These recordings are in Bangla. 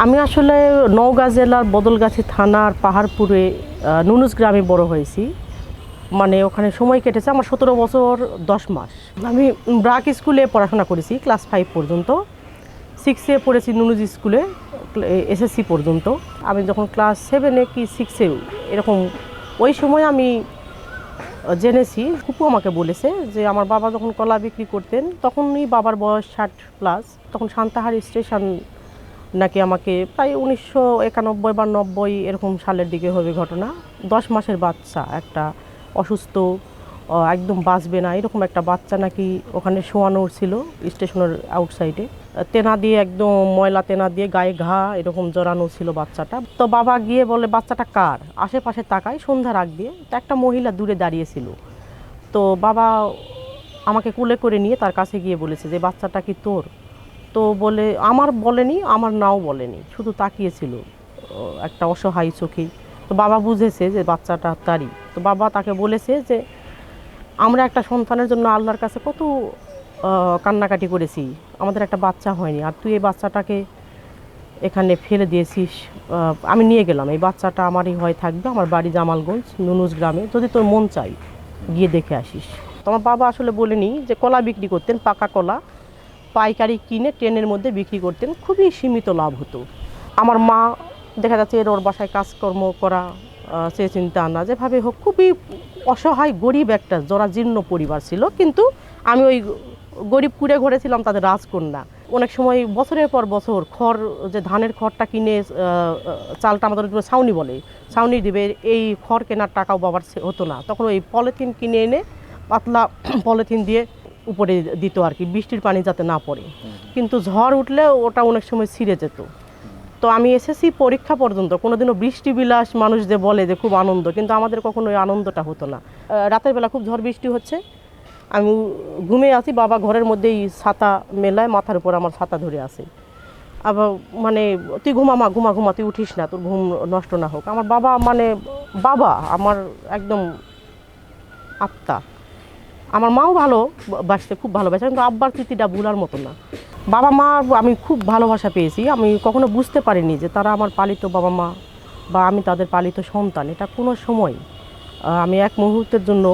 আমি আসলে নওগাঁ জেলার বদলগাছি থানার পাহাড়পুরে নুনুজ গ্রামে বড় হয়েছি। মানে ওখানে সময় কেটেছে আমার 17 বছর 10 মাস। আমি ব্রাক স্কুলে পড়াশোনা করেছি ক্লাস 5 পর্যন্ত। 6-এ পড়েছি নুনুজ স্কুলে এসএসসি পর্যন্ত। আমি যখন ক্লাস 7-এ কি 6-এ এরকম ওই সময় আমি জেনেছি, ফুপু আমাকে বলেছে যে আমার বাবা যখন কলা বিক্রি করতেন তখনই বাবার বয়স 60+। তখন সান্তাহার স্টেশন নাকি আমাকে প্রায় 1991 বা 90 এরকম সালের দিকে হবে ঘটনা। 10 মাসের বাচ্চা একটা অসুস্থ, একদম বাঁচবে না এরকম একটা বাচ্চা নাকি ওখানে শোয়ানো ছিল স্টেশনের আউটসাইডে। তেনা দিয়ে একদম ময়লা তেনা দিয়ে গায়ে ঘা এরকম জড়ানো ছিল বাচ্চাটা। তো বাবা গিয়ে বলে বাচ্চাটা কার, আশেপাশে তাকায় সন্ধ্যার আগ দিয়ে একটা মহিলা দূরে দাঁড়িয়েছিল। তো বাবা আমাকে কোলে করে নিয়ে তার কাছে গিয়ে বলেছে যে বাচ্চাটা কি তোর? তো বলে আমার বলেনি, আমার নাও বলেনি, শুধু তাকিয়েছিল একটা অসহায় চোখে। তো বাবা বুঝেছে যে বাচ্চাটা তারই। তো বাবা তাকে বলেছে যে আমরা একটা সন্তানের জন্য আল্লাহর কাছে কত কান্নাকাটি করেছি, আমাদের একটা বাচ্চা হয়নি, আর তুই এই বাচ্চাটাকে এখানে ফেলে দিয়েছিস। আমি নিয়ে গেলাম, এই বাচ্চাটা আমারই হয় থাকবে, আমার বাড়ি জামালগঞ্জ নুনুজ গ্রামে, যদি তোর মন চাই গিয়ে দেখে আসিস। তো আমার বাবা আসলে বলেনি যে কলা বিক্রি করতেন, পাকা কলা পাইকারি কিনে ট্রেনের মধ্যে বিক্রি করতেন, খুবই সীমিত লাভ হতো। আমার মা দেখা যাচ্ছে ওর বাসায় কাজকর্ম করা সে চিন্তা না, যেভাবে হোক খুবই অসহায় গরিব একটা জরাজীর্ণ পরিবার ছিল। কিন্তু আমি ওই গরিব কুড়ে ঘরে ছিলাম তাদের রাজকন্যা। অনেক সময় বছরের পর বছর খড়, যে ধানের খড়টা কিনে চালটা আমাদের ছাউনি বলে, ছাউনি দিবে, এই খড় কেনার টাকাও বাবার হতো না। তখন ওই পলিথিন কিনে এনে পাতলা পলিথিন দিয়ে উপরে দিত আর কি, বৃষ্টির পানি যাতে না পড়ে। কিন্তু ঝড় উঠলে ওটা অনেক সময় ছিঁড়ে যেত। তো আমি এসএসসি পরীক্ষা পর্যন্ত কোনোদিনও বৃষ্টি বিলাস মানুষ যে বলে যে খুব আনন্দ, কিন্তু আমাদের কখনো ওই আনন্দটা হতো না। রাতের বেলা খুব ঝড় বৃষ্টি হচ্ছে, আমি ঘুমিয়ে আছি, বাবা ঘরের মধ্যেই ছাতা মেলায়, মাথার উপর আমার ছাতা ধরে আছে। আবার মানে তুই ঘুমা ঘুমা তুই উঠিস না, তোর ঘুম নষ্ট না হোক। আমার বাবা মানে বাবা আমার একদম আত্মা। আমার মাও ভালোবাসতে, খুব ভালোবাসে, কিন্তু আব্বার স্মৃতিটা ভুলার মতো না। বাবা মা আমি খুব ভালোবাসা পেয়েছি। আমি কখনো বুঝতে পারিনি যে তারা আমার পালিত বাবা মা বা আমি তাদের পালিত সন্তান, এটা কোনো সময় আমি এক মুহূর্তের জন্য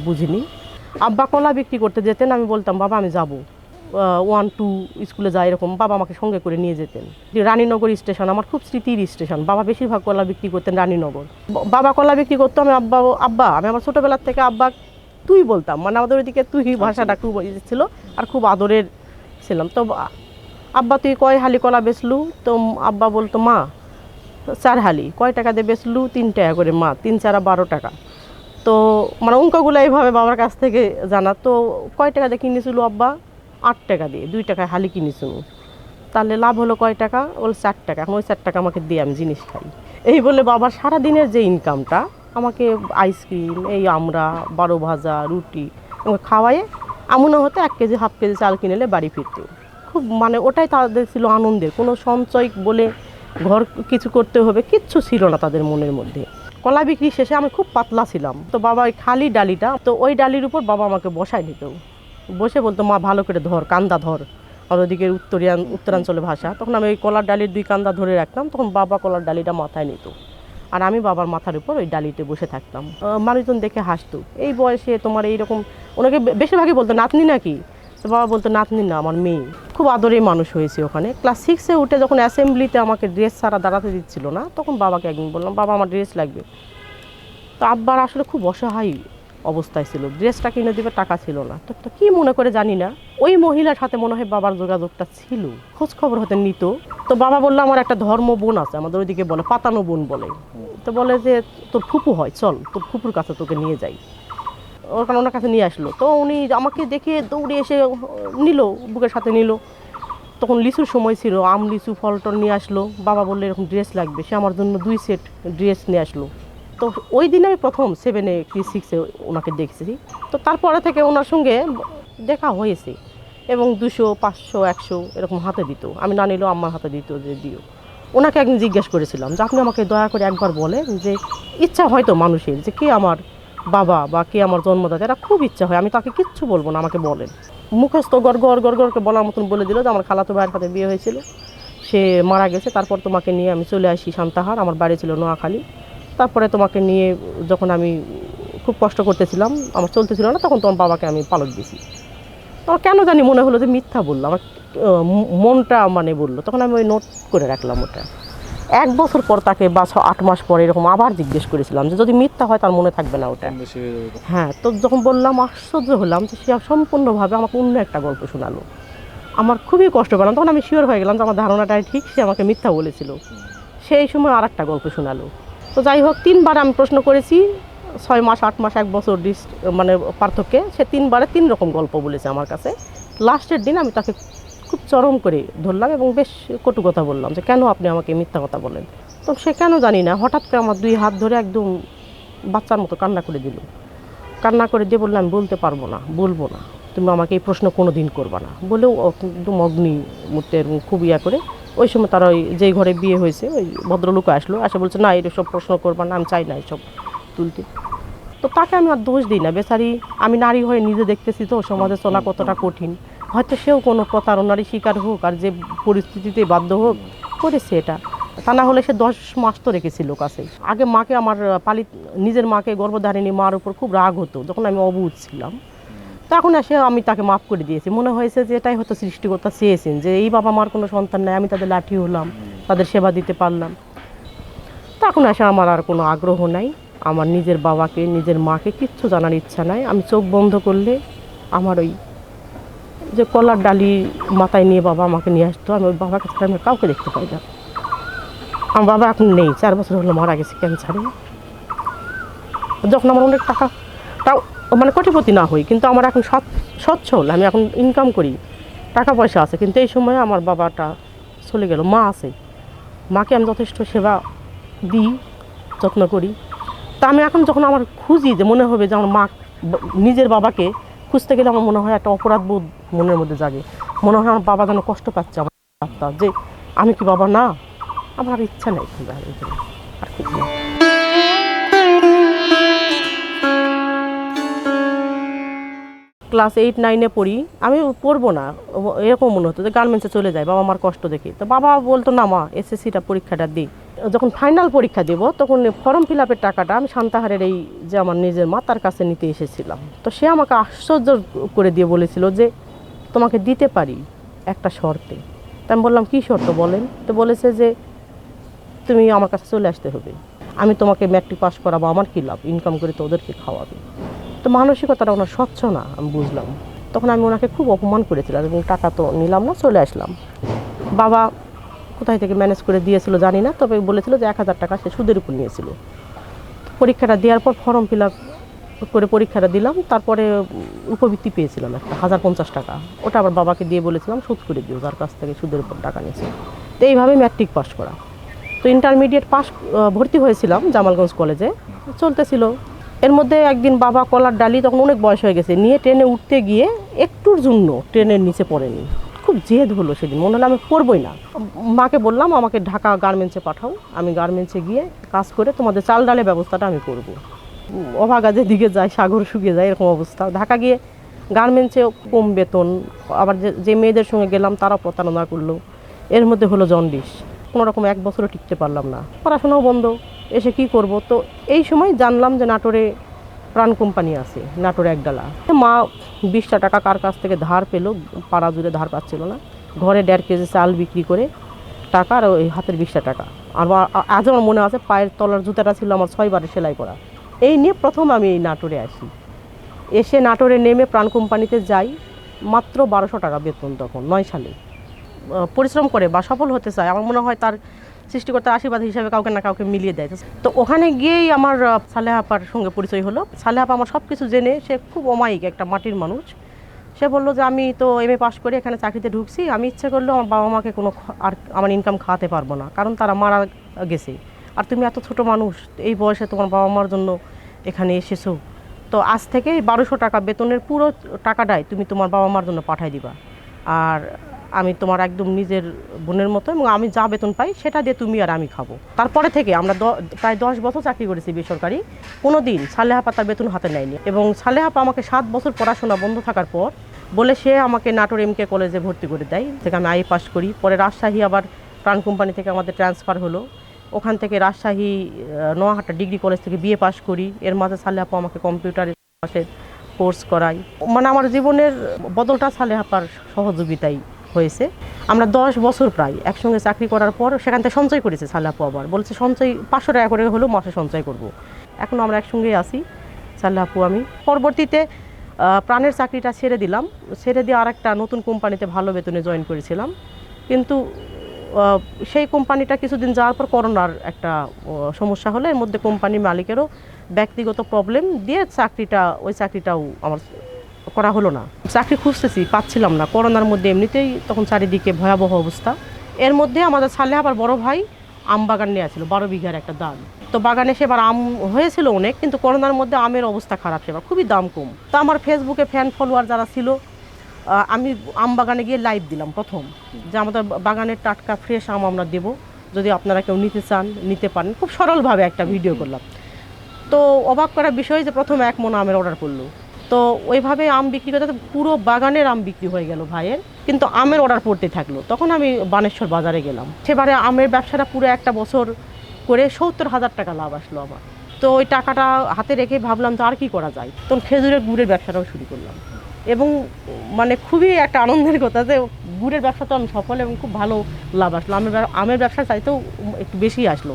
বুঝিনি। আব্বা কলা বিক্রি করতে যেতেন, আমি বলতাম বাবা আমি যাব, 1-2 স্কুলে যাই এরকম, বাবা আমাকে সঙ্গে করে নিয়ে যেতেন। রানীনগর স্টেশন আমার খুব স্মৃতির স্টেশন, বাবা বেশিরভাগ কলা বিক্রি করতেন রানীনগর। বাবা কলা বিক্রি করতো, আমি আব্বা আমি আমার ছোটোবেলার থেকে আব্বা তুই বলতাম, মানে আমাদের ওইদিকে তুই ভাষাটা খুব ছিল আর খুব আদরের ছিলাম। তো আব্বা তুই কয় হালি কলা বেচলু? তো আব্বা বলতো মা 4 হালি। কয় টাকা দিয়ে বেচলু? 3 টাকা করে। মা 3-4 12 টাকা। তো মানে অঙ্কগুলো এইভাবে বাবার কাছ থেকে জানা। তো কয় টাকা দিয়ে কিনেছিল আব্বা? 8 টাকা দিয়ে, 2 টাকায় হালি কিনেছিল। তাহলে লাভ হলো কয় টাকা? বলে 4 টাকা। এখন ওই 4 টাকা আমাকে দিয়ে আমি জিনিস খাই। এই বলে বাবার সারাদিনের যে ইনকামটা আমাকে আইসক্রিম, এই আমরা 12 ভাজা রুটি আমাকে খাওয়ায়ে এমনও হতো 1 কেজি 1/2 কেজি চাল কিনেলে বাড়ি ফিরতো। খুব মানে ওটাই তাদের ছিল আনন্দের, কোনো সঞ্চয় বলে ঘর কিছু করতে হবে কিচ্ছু ছিল না তাদের মনের মধ্যে। কলা বিক্রি শেষে আমি খুব পাতলা ছিলাম, তো বাবা ওই খালি ডালিটা, তো ওই ডালির উপর বাবা আমাকে বসায় নিত, বসে বলতো মা ভালো করে ধর, কান্দা ধর, আর ওদিকে উত্তরাঞ্চলের ভাষা। তখন আমি ওই কলার ডালির 2 কান্দা ধরে রাখতাম, তখন বাবা কলার ডালিটা মাথায় নিত আর আমি বাবার মাথার উপর ওই ডালিতে বসে থাকতাম। মানুষজন দেখে হাসতো, এই বয়সে তোমার এইরকম। ওনাকে বেশিরভাগই বলতো নাতনি নাকি, তো বাবা বলতো নাতনি না, আমার মেয়ে। খুব আদরেই মানুষ হয়েছে ওখানে। ক্লাস 6-এ উঠে যখন অ্যাসেম্বলিতে আমাকে ড্রেস ছাড়া দাঁড়াতে দিচ্ছিল না, তখন বাবাকে একদিন বললাম বাবা আমার ড্রেস লাগবে। তো আব্বার আসলে খুব অসহায় অবস্থায় ছিল, ড্রেসটা কিনে দিবে টাকা ছিল না। তো কী মনে করে জানি না ওই মহিলার সাথে মনে হয় বাবার যোগাযোগটা ছিল, খোঁজ খবর হতে নিত। তো বাবা বললো আমার একটা ধর্ম বোন আছে, আমাদের ওইদিকে বলে পাতানো বোন বলে। তো বলে যে তোর ফুপু হয়, চল তোর ফুপুর কাছে তোকে নিয়ে যাই। ওনার কাছে নিয়ে আসলো। তো উনি আমাকে দেখে দৌড়ে এসে নিল, বুকের সাথে নিল। তখন লিচুর সময় ছিল, আম লিচু ফল টল নিয়ে আসলো। বাবা বললো এরকম ড্রেস লাগবে, সে আমার জন্য 2 সেট ড্রেস নিয়ে আসলো। তো ওই দিন আমি প্রথম 7-এ কি 6-এ ওনাকে দেখছি। তো তারপরে থেকে ওনার সঙ্গে দেখা হয়েছে এবং 200, 500, 100 এরকম হাতে দিত, আমি না নিলেও আমার হাতে দিত যে দিও। ওনাকে একদিন জিজ্ঞেস করেছিলাম যে আপনি আমাকে দয়া করে একবার বলেন যে ইচ্ছা হয়তো মানুষের যে কে আমার বাবা বা কে আমার জন্মদাতা, এটা খুব ইচ্ছা হয়। আমি তাকে কিচ্ছু বলবো না, আমাকে বলেন। মুখস্থ গড় গড় গড় গড়কে বলার মতন বলে দিল যে আমার খালাতো ভাইয়ের সাথে বিয়ে হয়েছিল, সে মারা গেছে, তারপর তোমাকে নিয়ে আমি চলে আসি সান্তাহার, আমার বাড়ি ছিল নোয়াখালী। তারপরে তোমাকে নিয়ে যখন আমি খুব কষ্ট করতেছিলাম, আমার চলতেছিল না, তখন তোমার বাবাকে আমি পালক দিয়েছি। আমার কেন জানি মনে হলো যে মিথ্যা বললো, আমার মনটা মানে বললো, তখন আমি ওই নোট করে রাখলাম ওটা। 1 বছর পর তাকে বা 8 মাস পরে এরকম আবার জিজ্ঞেস করেছিলাম যে যদি মিথ্যা হয় তার মনে থাকবে না ওটা। হ্যাঁ, তো যখন বললাম আশ্চর্য হলাম যে সে সম্পূর্ণভাবে আমাকে অন্য একটা গল্প শোনালো। আমার খুবই কষ্ট পেলাম, তখন আমি শিওর হয়ে গেলাম যে আমার ধারণাটাই ঠিক, সে আমাকে মিথ্যা বলেছিল। সেই সময় আর একটা গল্প শোনালো। তো যাই হোক, 3বার আমি প্রশ্ন করেছি, 6 মাস 8 মাস 1 বছর মানে পার্থক্যে সে 3বারে 3 রকম গল্প বলেছে আমার কাছে। লাস্টের দিন আমি তাকে খুব চরম করে ধরলাম এবং বেশ কটু কথা বললাম যে কেন আপনি আমাকে মিথ্যা কথা বলেন। তো সে কেন জানি না হঠাৎ করে আমার 2 হাত ধরে একদম বাচ্চার মতো কান্না করে দিল। কান্না করে দিয়ে বললাম আমি বলতে পারবো না, বলবো না, তুমি আমাকে এই প্রশ্ন কোনো দিন করবা না বলেও একদম অগ্নি মূর্তি খুব করে। ওই সময় তারা ওই যেই ঘরে বিয়ে হয়েছে ওই ভদ্রলোক আসলো, আসে বলছে না এসব প্রশ্ন করবা না, আমি চাই না এসব তুলতে। তো তাকে আমি আর দোষ দিই না, বেচারি আমি নারী হয়ে নিজে দেখতেছি তো সমাজে চলা কতটা কঠিন। হয়তো সেও কোনো প্রতারণারই শিকার হোক আর যে পরিস্থিতিতে বাধ্য হোক করেছে এটা, তা না হলে সে 10 মাস তো রেখেছিল কাছে। আগে মাকে আমার নিজের মাকে গর্ভধারিণী মার উপর খুব রাগ হতো যখন আমি অবুঝ ছিলাম। তখন এসে আমি তাকে মাফ করে দিয়েছি, মনে হয়েছে যে এটাই হয়তো সৃষ্টিকর্তা চেয়েছেন যে এই বাবা মার কোনো সন্তান নেই, আমি তাদের লাঠি হলাম, তাদের সেবা দিতে পারলাম। তখন এসে আমার আর কোনো আগ্রহ নাই, আমার নিজের বাবাকে নিজের মাকে কিচ্ছু জানার ইচ্ছা নাই। আমি চোখ বন্ধ করলে আমার ওই যে কলার ডালি মাথায় নিয়ে বাবা আমাকে নিয়ে আসতো, আমি ওই বাবাকে ছাড়া আমি কাউকে দেখতে পাই না। আমার বাবা এখন নেই, 4 বছর হলো মারা গেছে ক্যান্সারে। যখন আমার অনেক টাকা তাও মানে কোটিপতি না হই, কিন্তু আমার এখন সচ্ছল, আমি এখন ইনকাম করি, টাকা পয়সা আছে, কিন্তু এই সময় আমার বাবাটা চলে গেল। মা আছে, মাকে আমি যথেষ্ট সেবা দিই, যত্ন করি। তা আমি এখন যখন আমার খুঁজি যে মনে হবে যে আমার মা নিজের বাবাকে খুঁজতে গেলে আমার মনে হয় একটা অপরাধ বোধ মনের মধ্যে জাগে, মনে হয় আমার বাবা যেন কষ্ট পাচ্ছে, আমার যে আমি কি বাবা না। আমার আর ইচ্ছা নেই আর কিছু না। ক্লাস 8-9-এ পড়ি, আমি পড়বো না এরকম মনে হতো যে গার্মেন্টসে চলে যায় বাবা মার কষ্ট দেখে। তো বাবা বলতো না মা এসএসসিটা পরীক্ষাটা দিই। যখন ফাইনাল পরীক্ষা দেবো তখন ফর্ম ফিল আপের টাকাটা আমি সান্তাহারের এই যে আমার নিজের মা তার কাছে নিতে এসেছিলাম। তো সে আমাকে আশ্চর্য করে দিয়ে বলেছিল যে তোমাকে দিতে পারি একটা শর্তে। তা আমি বললাম কী শর্ত বলেন। তো বলেছে যে তুমি আমার কাছে চলে আসতে হবে, আমি তোমাকে ম্যাট্রিক পাস করাবো, আমার কী লাভ, ইনকাম করে তো ওদেরকে খাওয়াবে। তো মানসিকতাটা ওনার স্বচ্ছ না, আমি বুঝলাম। তখন আমি ওনাকে খুব অপমান করেছিলাম এবং টাকা তো নিলাম না, চলে আসলাম। বাবা কোথায় থেকে ম্যানেজ করে দিয়েছিল জানি না, তবে বলেছিল যে 1000 টাকা সে সুদের উপর নিয়েছিল। পরীক্ষাটা দেওয়ার পর ফর্ম ফিল আপ করে পরীক্ষাটা দিলাম, তারপরে উপবৃত্তি পেয়েছিলাম একটা 1050 টাকা, ওটা আবার বাবাকে দিয়ে বলেছিলাম শোধ করে দিও যার কাছ থেকে সুদের উপর টাকা নিয়েছিল। তো এইভাবে ম্যাট্রিক পাস করা। তো ইন্টারমিডিয়েট পাস ভর্তি হয়েছিলাম জামালগঞ্জ কলেজে, চলতেছিল। এর মধ্যে একদিন বাবা কলার ডালি, তখন অনেক বয়স হয়ে গেছে, নিয়ে ট্রেনে উঠতে গিয়ে একটুর জন্য ট্রেনের নিচে পড়েনি। খুব জেদ হলো সেদিন, মনে হলো আমি পড়বই না। মাকে বললাম আমাকে ঢাকা গার্মেন্টসে পাঠাও, আমি গার্মেন্টসে গিয়ে কাজ করে তোমাদের চাল ডালের ব্যবস্থাটা আমি করব। অভাগা যেদিকে যায় সাগর শুকিয়ে যায় এরকম অবস্থা। ঢাকা গিয়ে গার্মেন্টসে কম বেতন, আবার যে মেয়েদের সঙ্গে গেলাম তারা প্রতারণা করলো, এর মধ্যে হলো জন্ডিস। কোনোরকম 1 বছরও টিকতে পারলাম না, পড়াশোনাও বন্ধ। এসে কি করব। তো এই সময় জানলাম যে নাটোরে প্রাণ কোম্পানি আছে, নাটোরে একডালা। মা 20টা টাকা কার কাছ থেকে ধার পেলো, পাড়া জুড়ে ধার পাচ্ছিল না, ঘরে 1.5 কেজি চাল বিক্রি করে টাকা আর ওই হাতের 20টা টাকা। আর আজ আমার মনে আছে পায়ের তলার জুতাটা ছিল আমার 6 বারে সেলাই করা। এই নিয়ে প্রথম আমি এই নাটোরে আসি। এসে নাটোরে নেমে প্রাণ কোম্পানিতে যাই, মাত্র 1200 টাকা বেতন তখন 9 সালে। পরিশ্রম করে বা সফল হতে চায়, আমার মনে হয় তার সৃষ্টিকর্তার আশীর্বাদ হিসাবে কাউকে না কাউকে মিলিয়ে দেয়। তো ওখানে গিয়েই আমার সালেহা আপার সঙ্গে পরিচয় হলো। সালেহা আপা আমার সব কিছু জেনে, সে খুব অমায়িক একটা মাটির মানুষ। সে বললো যে আমি তো এমএ পাস করে এখানে চাকরিতে ঢুকছি, আমি ইচ্ছে করলেও আমার বাবা মাকে কোনো আর আমার ইনকাম খাওয়াতে পারবো না, কারণ তারা মারা গেছে। আর তুমি এত ছোট মানুষ, এই বয়সে তোমার বাবা মার জন্য এখানে এসেছো, তো আজ থেকে 1200 টাকা বেতনের পুরো টাকাটাই তুমি তোমার বাবা মার জন্য পাঠাই দিবা। আর আমি তোমার একদম নিজের বোনের মতো, এবং আমি যা বেতন পাই সেটা দিয়ে তুমি আর আমি খাবো। তারপরে থেকে আমরা প্রায় 10 বছর চাকরি করেছি বেসরকারি, কোনো দিন সালেহাপা তার বেতন হাতে নেয়নি। এবং সালেহাপা আমাকে 7 বছর পড়াশোনা বন্ধ থাকার পর বলে সে আমাকে নাটোর MK কলেজে ভর্তি করে দেয়, থেকে আমি আই পাস করি। পরে রাজশাহী আবার প্রাণ কোম্পানি থেকে আমাদের ট্রান্সফার হলো, ওখান থেকে রাজশাহী নোয়াহাটা ডিগ্রি কলেজ থেকে BA পাস করি। এর মাঝে সালেহাপা আমাকে কম্পিউটারের কোর্স করাই। মানে আমার জীবনের বদলটা সালেহাপার সহযোগিতাই হয়েছে। আমরা 10 বছর প্রায় একসঙ্গে চাকরি করার পর সেখান থেকে সঞ্চয় করেছে সালেহাপু, আবার বলছে সঞ্চয় 500 টাকা করে হলেও মাসে সঞ্চয় করব। এখন আমরা একসঙ্গেই আছি সালেহাপু আমি। পরবর্তীতে প্রাণের চাকরিটা ছেড়ে দিলাম, ছেড়ে দিয়ে আরেকটা নতুন কোম্পানিতে ভালো বেতনে জয়েন করেছিলাম। কিন্তু সেই কোম্পানিটা কিছুদিন যাওয়ার পর করোনার একটা সমস্যা হলো, এর মধ্যে কোম্পানির মালিকেরও ব্যক্তিগত প্রবলেম দিয়ে ওই চাকরিটাও আমার করা হলো না। চাকরি খুঁজতেছি, পাচ্ছিলাম না। করোনার মধ্যে এমনিতেই তখন চারিদিকে ভয়াবহ অবস্থা। এর মধ্যে আমাদের সালেহাপার বড় ভাই আম বাগান নিয়ে ছিল, 12 বিঘার একটা দান। তো বাগানে সেবার আম হয়েছিল অনেক, কিন্তু করোনার মধ্যে আমের অবস্থা খারাপ, সেবার খুবই দাম কম। তো আমার ফেসবুকে ফ্যান ফলোয়ার যারা ছিল, আমি আম বাগানে গিয়ে লাইভ দিলাম প্রথম, যে আমাদের বাগানের টাটকা ফ্রেশ আম আমরা দেবো, যদি আপনারা কেউ নিতে চান নিতে পারেন। খুব সরলভাবে একটা ভিডিও করলাম। তো অবাক করার বিষয় যে প্রথম 1 মণ আমের অর্ডার করলো। তো ওইভাবে আম বিক্রি করতে পুরো বাগানের আম বিক্রি হয়ে গেল ভাইয়ের, কিন্তু আমের অর্ডার পড়তে থাকলো। তখন আমি বানেশ্বর বাজারে গেলাম, সেবারে আমের ব্যবসাটা পুরো একটা বছর করে 70,000 টাকা লাভ আসলো আমার। তো ওই টাকাটা হাতে রেখে ভাবলাম তো আর কি করা যায়, তখন খেজুরের গুড়ের ব্যবসাটাও শুরু করলাম। এবং মানে খুবই একটা আনন্দের কথা যে গুড়ের ব্যবসা তো আমি সফল এবং খুব ভালো লাভ আসলো। আমের ব্যবসা চাইতেও একটু বেশি আসলো,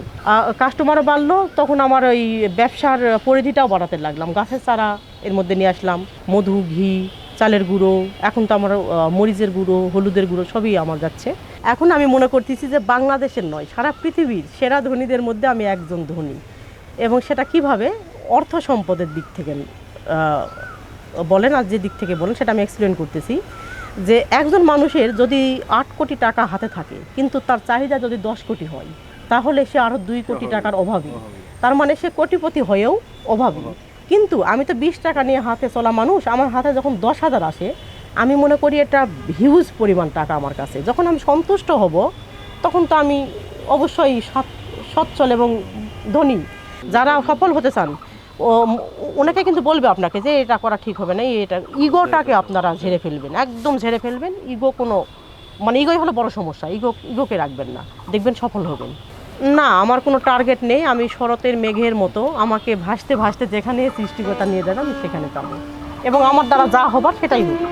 কাস্টমারও বাড়লো। তখন আমার ওই ব্যবসার পরিধিটাও বাড়াতে লাগলাম। গাছের চারা এর মধ্যে নিয়ে আসলাম, মধু, ঘি, চালের গুঁড়ো, এখন তো আমার মরিচের গুঁড়ো, হলুদের গুঁড়ো সবই আমার যাচ্ছে। এখন আমি মনে করতেছি যে বাংলাদেশের নয়, সারা পৃথিবীর সেরা ধনীদের মধ্যে আমি একজন ধনী। এবং সেটা কিভাবে, অর্থ সম্পদের দিক থেকে বলেন আর যে দিক থেকে বলেন সেটা আমি এক্সপ্লেন করতেছি। যে একজন মানুষের যদি 8 কোটি টাকা হাতে থাকে, কিন্তু তার চাহিদা যদি 10 কোটি হয়, তাহলে সে আরও 2 কোটি টাকার অভাবী। তার মানে সে কোটিপতি হয়েও অভাবী। কিন্তু আমি তো 20 টাকা নিয়ে হাতে চলা মানুষ, আমার হাতে যখন 10,000 আসে, আমি মনে করি এটা হিউজ পরিমাণ টাকা আমার কাছে। যখন আমি সন্তুষ্ট হব, তখন তো আমি অবশ্যই সচ্ছল এবং ধনী। যারা সফল হতে চান অনেকে কিন্তু বলবে আপনাকে যে এটা করা ঠিক হবে না, এটা ইগোটাকে আপনারা ঝেড়ে ফেলবেন, একদম ঝেড়ে ফেলবেন। ইগোই হলো বড় সমস্যা। ইগোকে রাখবেন না, দেখবেন সফল হবেন। না, আমার কোনো টার্গেট নেই। আমি শরতের মেঘের মতো, আমাকে ভাসতে ভাসতে যেখানে সৃষ্টিকর্তা নিয়ে যাবে আমি সেখানে যাবো, এবং আমার দ্বারা যা হবার সেটাই হবে।